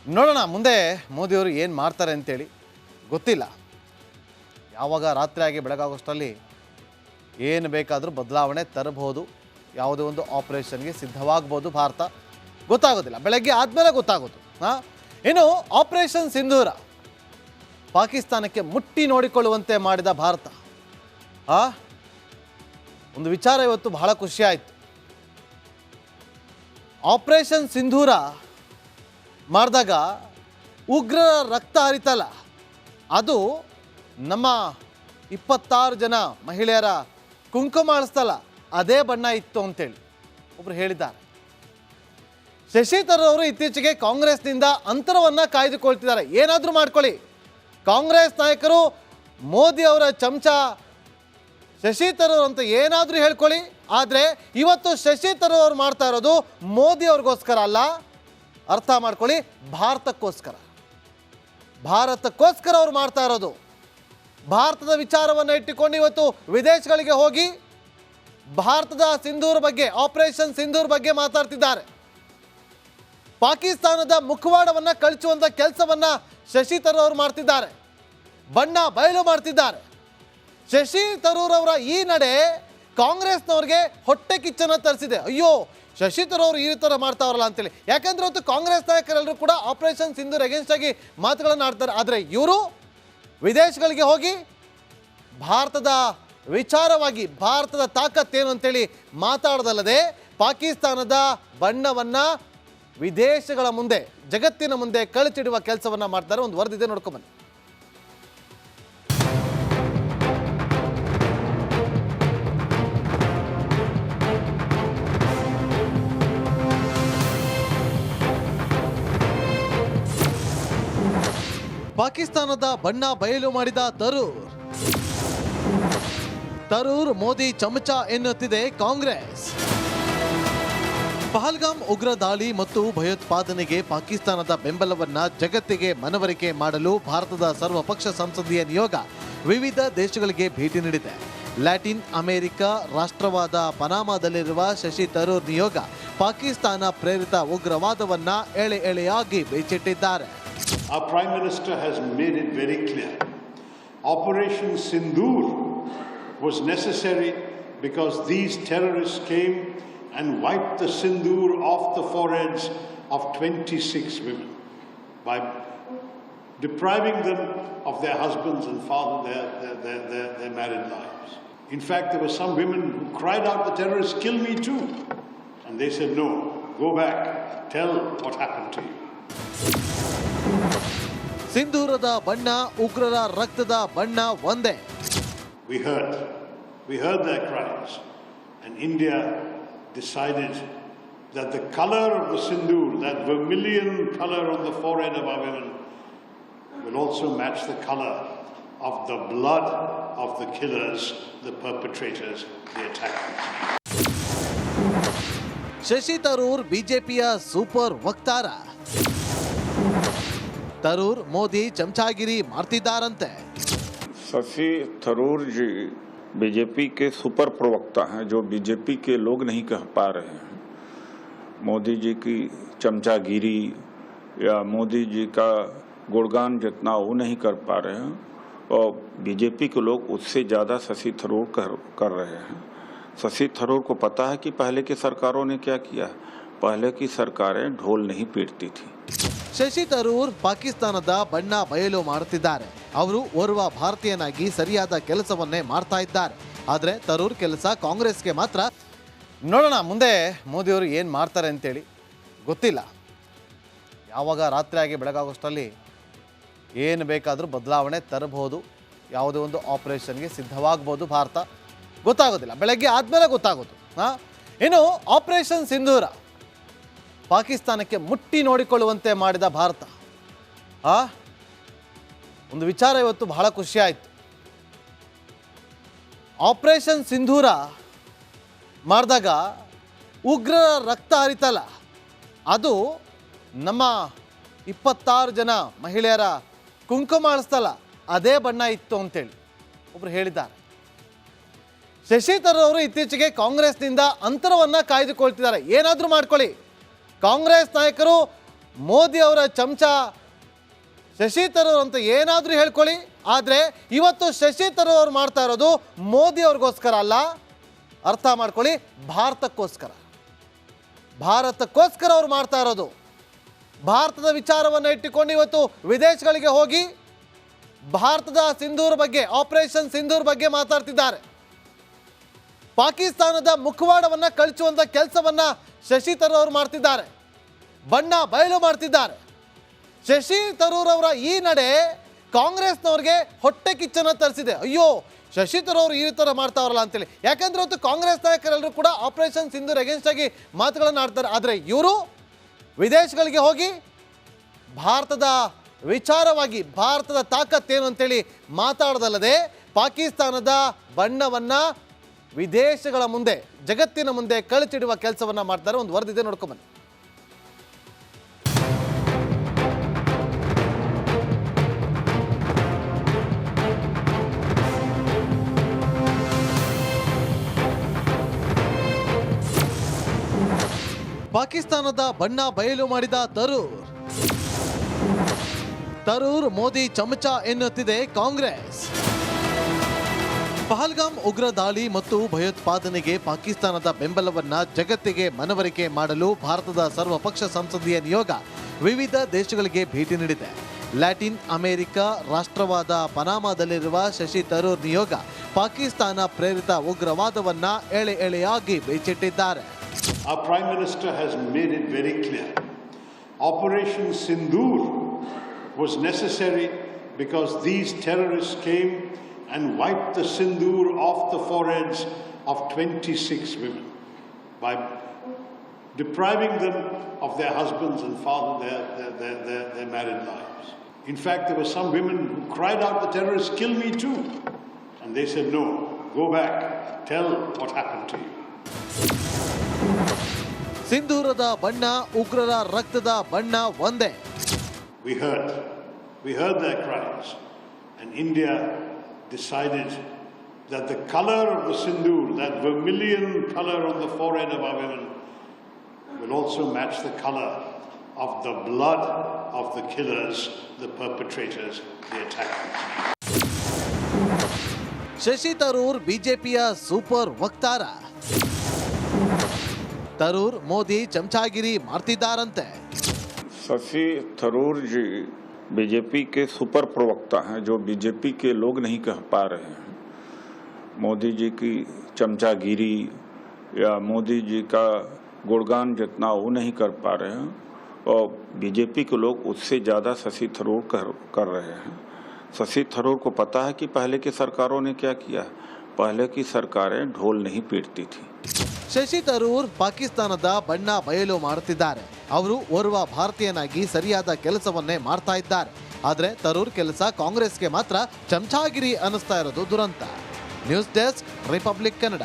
ನೋಡೋಣ ಮುಂದೆ ಮೋದಿಯವರು ಏನು ಮಾಡ್ತಾರೆ ಅಂತೇಳಿ ಗೊತ್ತಿಲ್ಲ. ಯಾವಾಗ ರಾತ್ರಿ ಆಗಿ ಬೆಳಗಾಗೋಷ್ಟರಲ್ಲಿ ಏನು ಬೇಕಾದರೂ ಬದಲಾವಣೆ ತರಬಹುದು, ಯಾವುದೇ ಒಂದು ಆಪರೇಷನ್ಗೆ ಸಿದ್ಧವಾಗ್ಬೋದು ಭಾರತ, ಗೊತ್ತಾಗೋದಿಲ್ಲ. ಬೆಳಗ್ಗೆ ಆದಮೇಲೆ ಗೊತ್ತಾಗೋದು. ಇನ್ನು ಆಪರೇಷನ್ ಸಿಂಧೂರ ಪಾಕಿಸ್ತಾನಕ್ಕೆ ಮುಟ್ಟಿ ನೋಡಿಕೊಳ್ಳುವಂತೆ ಮಾಡಿದ ಭಾರತ. ಒಂದು ವಿಚಾರ ಇವತ್ತು ಬಹಳ ಖುಷಿ ಆಯಿತು. ಆಪರೇಷನ್ ಸಿಂಧೂರ ಮಾಡಿದಾಗ ಉಗ್ರರ ರಕ್ತ ಹರಿತಲ್ಲ, ಅದು ನಮ್ಮ 26 ಜನ ಮಹಿಳೆಯರ ಕುಂಕುಮ ಅಳಿಸ್ತಲ್ಲ ಅದೇ ಬಣ್ಣ ಇತ್ತು ಅಂತೇಳಿ ಒಬ್ರು ಹೇಳಿದ್ದಾರೆ. ಶಶಿ ತರೂರ್ ಅವರು ಇತ್ತೀಚೆಗೆ ಕಾಂಗ್ರೆಸ್ನಿಂದ ಅಂತರವನ್ನು ಕಾಯ್ದುಕೊಳ್ತಿದ್ದಾರೆ. ಏನಾದರೂ ಮಾಡ್ಕೊಳ್ಳಿ, ಕಾಂಗ್ರೆಸ್ ನಾಯಕರು ಮೋದಿ ಅವರ ಚಮಚ ಶಶಿ ತರೂರ್ ಅಂತ ಏನಾದರೂ ಹೇಳ್ಕೊಳ್ಳಿ, ಆದರೆ ಇವತ್ತು ಶಶಿ ತರೂರ್ ಅವರು ಮಾಡ್ತಾ ಇರೋದು ಮೋದಿ ಅವ್ರಿಗೋಸ್ಕರ ಅಲ್ಲ, ಅರ್ಥ ಮಾಡ್ಕೊಳ್ಳಿ, ಭಾರತಕ್ಕೋಸ್ಕರ ಅವ್ರು ಮಾಡ್ತಾ ಇರೋದು. ಭಾರತದ ವಿಚಾರವನ್ನು ಇಟ್ಟುಕೊಂಡು ಇವತ್ತು ವಿದೇಶಗಳಿಗೆ ಹೋಗಿ ಭಾರತದ ಸಿಂಧೂರ್ ಬಗ್ಗೆ, ಆಪರೇಷನ್ ಸಿಂಧೂರ್ ಬಗ್ಗೆ ಮಾತಾಡ್ತಿದ್ದಾರೆ. ಪಾಕಿಸ್ತಾನದ ಮುಖವಾಡವನ್ನು ಕಳಚುವಂಥ ಕೆಲಸವನ್ನ ಶಶಿ ತರೂರ್ ಅವರು ಮಾಡ್ತಿದ್ದಾರೆ, ಬಣ್ಣ ಬಯಲು ಮಾಡ್ತಿದ್ದಾರೆ. ಶಶಿ ತರೂರ್ ಅವರ ಈ ನಡೆ ಕಾಂಗ್ರೆಸ್ನವ್ರಿಗೆ ಹೊಟ್ಟೆ ಕಿಚ್ಚನ್ನು ತರಿಸಿದೆ. ಅಯ್ಯೋ, ಶಶಿ ತರೂರ್ ಅವರು ಈ ಥರ ಮಾಡ್ತಾವ್ರಲ್ಲ ಅಂತೇಳಿ. ಯಾಕಂದ್ರೆ ಇವತ್ತು ಕಾಂಗ್ರೆಸ್ ನಾಯಕರೆಲ್ಲರೂ ಕೂಡ ಆಪರೇಷನ್ ಸಿಂಧೂರ್ ಅಗೇನ್ಸ್ಟ್ ಆಗಿ ಮಾತುಗಳನ್ನು ಆಡ್ತಾರೆ. ಆದರೆ ಇವರು ವಿದೇಶಗಳಿಗೆ ಹೋಗಿ ಭಾರತದ ವಿಚಾರವಾಗಿ ಭಾರತದ ತಾಕತ್ತೇನು ಅಂತೇಳಿ ಮಾತಾಡೋದಲ್ಲದೆ ಪಾಕಿಸ್ತಾನದ ಬಣ್ಣವನ್ನು ವಿದೇಶಗಳ ಮುಂದೆ, ಜಗತ್ತಿನ ಮುಂದೆ ಕಳಚಿಡುವ ಕೆಲಸವನ್ನು ಮಾಡ್ತಾರೆ. ಒಂದು ವರದಿದೆ, ನೋಡ್ಕೊಂಬನ್ನಿ. ಪಾಕಿಸ್ತಾನದ ಬಣ್ಣ ಬಯಲು ಮಾಡಿದ ತರೂರ್ ಮೋದಿ ಚಮಚ ಎನ್ನುತ್ತಿದೆ ಕಾಂಗ್ರೆಸ್. ಪಹಲ್ಗಾಮ್ ಉಗ್ರ ದಾಳಿ ಮತ್ತು ಭಯೋತ್ಪಾದನೆಗೆ ಪಾಕಿಸ್ತಾನದ ಬೆಂಬಲವನ್ನ ಜಗತ್ತಿಗೆ ಮನವರಿಕೆ ಮಾಡಲು ಭಾರತದ ಸರ್ವಪಕ್ಷ ಸಂಸದೀಯ ನಿಯೋಗ ವಿವಿಧ ದೇಶಗಳಿಗೆ ಭೇಟಿ ನೀಡಿದೆ. ಲ್ಯಾಟಿನ್ ಅಮೆರಿಕ ರಾಷ್ಟ್ರವಾದ ಪನಾಮಾದಲ್ಲಿರುವ ಶಶಿ ತರೂರ್ ನಿಯೋಗ ಪಾಕಿಸ್ತಾನ ಪ್ರೇರಿತ ಉಗ್ರವಾದವನ್ನ ಎಳೆಯಾಗಿ ಬೇಚಿಟ್ಟಿದ್ದಾರೆ. Our Prime Minister has made it very clear. Operation Sindoor was necessary because these terrorists came and wiped the sindoor off the foreheads of 26 women by depriving them of their husbands and their married lives. In fact, there were some women who cried out, "The terrorists kill me too." And they said, "No, go back, tell what happened to you." ಸಿಂಧೂರದ ಬಣ್ಣ, ಉಗ್ರರ ರಕ್ತದ ಬಣ್ಣ ಒಂದೇ. We heard their cries, and India decided that the color of the sindoor, that vermilion color on the forehead of our women, will also match the color of the blood of the killers, the perpetrators, the attackers. Shashi Tharoor ಬಿಜೆಪಿಯ super ವಕ್ತಾರ. ತರೂರ್ ಮೋದಿ ಚಮಚಾಗಿರಿ ಮಾಡ್ತಿದ್ದಾರಂತೆ. शशि थरूर जी BJP के super प्रवक्ता हैं, जो BJP के लोग नहीं कह पा रहे हैं. मोदी जी की चमचागिरी या मोदी जी का गुणगान जितना वो नहीं कर पा रहे हैं, और बीजेपी के लोग उससे ज़्यादा शशि थरूर कर रहे हैं. शशि थरूर को पता है कि पहले की सरकारों ने क्या किया. पहले की सरकारें ढोल नहीं पीटती थी. ಶಶಿ ತರೂರ್ ಪಾಕಿಸ್ತಾನದ ಬಣ್ಣ ಬಯಲು ಮಾಡುತ್ತಿದ್ದಾರೆ. ಅವರು ಓರ್ವ ಭಾರತೀಯನಾಗಿ ಸರಿಯಾದ ಕೆಲಸವನ್ನೇ ಮಾಡ್ತಾ ಇದ್ದಾರೆ. ಆದರೆ ತರೂರ್ ಕೆಲಸ ಕಾಂಗ್ರೆಸ್ಗೆ ಮಾತ್ರ. ನೋಡೋಣ ಮುಂದೆ ಮೋದಿಯವರು ಏನು ಮಾಡ್ತಾರೆ ಅಂತೇಳಿ ಗೊತ್ತಿಲ್ಲ. ಯಾವಾಗ ರಾತ್ರಿ ಆಗಿ ಬೆಳಗಾಗೋಷ್ಟರಲ್ಲಿ ಏನು ಬೇಕಾದರೂ ಬದಲಾವಣೆ ತರಬಹುದು, ಯಾವುದೇ ಒಂದು ಆಪರೇಷನ್ಗೆ ಸಿದ್ಧವಾಗ್ಬೋದು ಭಾರತ, ಗೊತ್ತಾಗೋದಿಲ್ಲ. ಬೆಳಗ್ಗೆ ಆದಮೇಲೆ ಗೊತ್ತಾಗೋದು. ಇನ್ನು ಆಪರೇಷನ್ ಸಿಂಧೂರ ಪಾಕಿಸ್ತಾನಕ್ಕೆ ಮುಟ್ಟಿ ನೋಡಿಕೊಳ್ಳುವಂತೆ ಮಾಡಿದ ಭಾರತ. ಒಂದು ವಿಚಾರ ಇವತ್ತು ಬಹಳ ಖುಷಿ ಆಯಿತು. ಆಪರೇಷನ್ ಸಿಂಧೂರ ಮಾಡಿದಾಗ ಉಗ್ರರ ರಕ್ತ ಹರಿತಲ್ಲ, ಅದು ನಮ್ಮ 26 ಜನ ಮಹಿಳೆಯರ ಕುಂಕುಮ ಅಳಿಸ್ತಲ್ಲ ಅದೇ ಬಣ್ಣ ಇತ್ತು ಅಂತೇಳಿ ಒಬ್ರು ಹೇಳಿದ್ದಾರೆ. ಶಶಿ ತರೂರ್ ಅವರು ಇತ್ತೀಚೆಗೆ ಕಾಂಗ್ರೆಸ್ನಿಂದ ಅಂತರವನ್ನು ಕಾಯ್ದುಕೊಳ್ತಿದ್ದಾರೆ. ಏನಾದರೂ ಮಾಡ್ಕೊಳ್ಳಿ, ಕಾಂಗ್ರೆಸ್ ನಾಯಕರು ಮೋದಿ ಅವರ ಚಮಚ ಶಶಿ ತರೂರ್ ಅಂತ ಏನಾದರೂ ಹೇಳ್ಕೊಳ್ಳಿ, ಆದರೆ ಇವತ್ತು ಶಶಿ ತರೂರ್ ಅವ್ರು ಮಾಡ್ತಾ ಇರೋದು ಮೋದಿ ಅವ್ರಿಗೋಸ್ಕರ ಅಲ್ಲ, ಅರ್ಥ ಮಾಡ್ಕೊಳ್ಳಿ, ಭಾರತಕ್ಕೋಸ್ಕರ ಅವ್ರು ಮಾಡ್ತಾ ಇರೋದು. ಭಾರತದ ವಿಚಾರವನ್ನು ಇಟ್ಟುಕೊಂಡು ಇವತ್ತು ವಿದೇಶಗಳಿಗೆ ಹೋಗಿ ಭಾರತದ ಸಿಂಧೂರ್ ಬಗ್ಗೆ, ಆಪರೇಷನ್ ಸಿಂಧೂರ್ ಬಗ್ಗೆ ಮಾತಾಡ್ತಿದ್ದಾರೆ. ಪಾಕಿಸ್ತಾನದ ಮುಖವಾಡವನ್ನು ಕಳಚುವಂಥ ಕೆಲಸವನ್ನ ಶಶಿ ತರೂರ್ ಅವರು ಮಾಡ್ತಿದ್ದಾರೆ, ಬಣ್ಣ ಬಯಲು ಮಾಡ್ತಿದ್ದಾರೆ. ಶಶಿ ತರೂರ್ ಅವರ ಈ ನಡೆ ಕಾಂಗ್ರೆಸ್ನವ್ರಿಗೆ ಹೊಟ್ಟೆ ಕಿಚ್ಚನ್ನು ತರಿಸಿದೆ. ಅಯ್ಯೋ, ಶಶಿ ತರೂರ್ ಅವರು ಈ ಥರ ಮಾಡ್ತಾವ್ರಲ್ಲ ಅಂತೇಳಿ. ಯಾಕಂದ್ರೆ ಇವತ್ತು ಕಾಂಗ್ರೆಸ್ ನಾಯಕರೆಲ್ಲರೂ ಕೂಡ ಆಪರೇಷನ್ ಸಿಂಧೂರ್ ಅಗೇನ್ಸ್ಟ್ ಆಗಿ ಮಾತುಗಳನ್ನು ಆಡ್ತಾರೆ. ಆದರೆ ಇವರು ವಿದೇಶಗಳಿಗೆ ಹೋಗಿ ಭಾರತದ ವಿಚಾರವಾಗಿ ಭಾರತದ ತಾಕತ್ತೇನು ಅಂತೇಳಿ ಮಾತಾಡೋದಲ್ಲದೆ ಪಾಕಿಸ್ತಾನದ ಬಣ್ಣವನ್ನು ವಿದೇಶಗಳ ಮುಂದೆ, ಜಗತ್ತಿನ ಮುಂದೆ ಕಳಚಿಡುವ ಕೆಲಸವನ್ನು ಮಾಡ್ತಾರೆ. ಒಂದು ವರದಿದೆ, ನೋಡ್ಕೊಂಬನ್ನಿ. ಪಾಕಿಸ್ತಾನದ ಬಣ್ಣ ಬಯಲು ಮಾಡಿದ ತರೂರ್ ಮೋದಿ ಚಮಚ ಎನ್ನುತ್ತಿದೆ ಕಾಂಗ್ರೆಸ್. ಪಹಲ್ಗಾಮ್ ಉಗ್ರ ದಾಳಿ ಮತ್ತು ಭಯೋತ್ಪಾದನೆಗೆ ಪಾಕಿಸ್ತಾನದ ಬೆಂಬಲವನ್ನ ಜಗತ್ತಿಗೆ ಮನವರಿಕೆ ಮಾಡಲು ಭಾರತದ ಸರ್ವಪಕ್ಷ ಸಂಸದೀಯ ನಿಯೋಗ ವಿವಿಧ ದೇಶಗಳಿಗೆ ಭೇಟಿ ನೀಡಿದೆ. ಲ್ಯಾಟಿನ್ ಅಮೆರಿಕ ರಾಷ್ಟ್ರವಾದ ಪನಾಮಾದಲ್ಲಿರುವ ಶಶಿ ತರೂರ್ ನಿಯೋಗ ಪಾಕಿಸ್ತಾನ ಪ್ರೇರಿತ ಉಗ್ರವಾದವನ್ನ ಎಳೆ ಎಳೆಯಾಗಿ ಬೇಚಿಟ್ಟಿದ್ದಾರೆ. Our Prime Minister has made it very clear. Operation Sindoor was necessary because these terrorists came and wiped the sindoor off the foreheads of 26 women by depriving them of their husbands and their married lives. In fact, there were some women who cried out, "The terrorists kill me too." And they said, "No, go back, tell what happened to you." ಸಿಂಧೂರದ ಬಣ್ಣ, ಉಗ್ರರ ರಕ್ತದ ಬಣ್ಣ ಒಂದೇ. We heard their cries, and India decided that the color of the sindoor, that vermilion color on the forehead of our women, will also match the color of the blood of the killers, the perpetrators, the attackers. Shashi Tharoor ಬಿಜೆಪಿಯ super ವಕ್ತಾರ. ತರೂರ್ ಮೋದಿ ಚಮಚಾಗಿರಿ ಮಾಡ್ತಿದ್ದಾರಂತೆ. शशि थरूर जी BJP के super प्रवक्ता हैं, जो BJP के लोग नहीं कह पा रहे हैं. मोदी जी की चमचागिरी या मोदी जी का गुणगान जितना वो नहीं कर पा रहे हैं, और बीजेपी के लोग उससे ज़्यादा शशि थरूर कर रहे हैं. शशि थरूर को पता है कि पहले की सरकारों ने क्या किया. पहले की सरकारें ढोल नहीं पीटती थी. ಶಶಿ ತರೂರ್ ಪಾಕಿಸ್ತಾನದ ಬಣ್ಣ ಬಯಲು ಮಾಡುತ್ತಿದ್ದಾರೆ. ಅವರು ಓರ್ವ ಭಾರತೀಯನಾಗಿ ಸರಿಯಾದ ಕೆಲಸವನ್ನೇ ಮಾಡ್ತಾ ಇದ್ದಾರೆ. ಆದರೆ ತರೂರ್ ಕೆಲಸ ಕಾಂಗ್ರೆಸ್ಗೆ ಮಾತ್ರ ಚಮಚಾಗಿರಿ ಅನ್ನಿಸ್ತಾ ಇರೋದು ದುರಂತ. News desk, republic Kannada.